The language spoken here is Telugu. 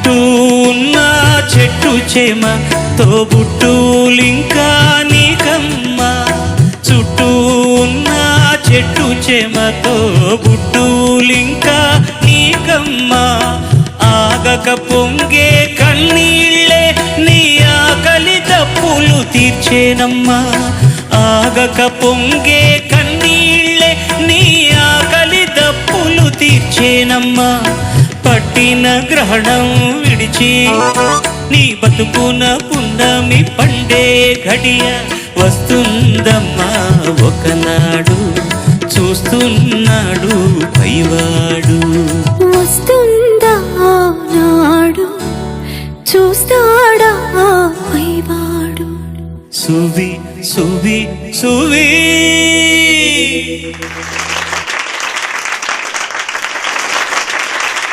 చుట్టూ ఉన్న చెట్టు చేమ తోబుట్టులింకా నీకమ్మ. చుట్టూ ఉన్న చెట్టు చేమ తోబుట్టులింకా నీకమ్మ. ఆగక పొంగే కన్నీళ్ళే నీ ఆకలి దప్పులు తీర్చేనమ్మా. ఆగక పొంగే కన్నీళ్ళే నీ ఆకలి దప్పులు తీర్చేనమ్మా. పట్టిన గ్రహణం విడిచి నీ బతుకున పున్నమి పండే ఘడియ వస్తుందమ్మా ఒకనాడు. చూస్తున్నాడు పైవాడు. వస్తుందా నాడు, చూస్తాడా పైవాడు. సువి సువి సువి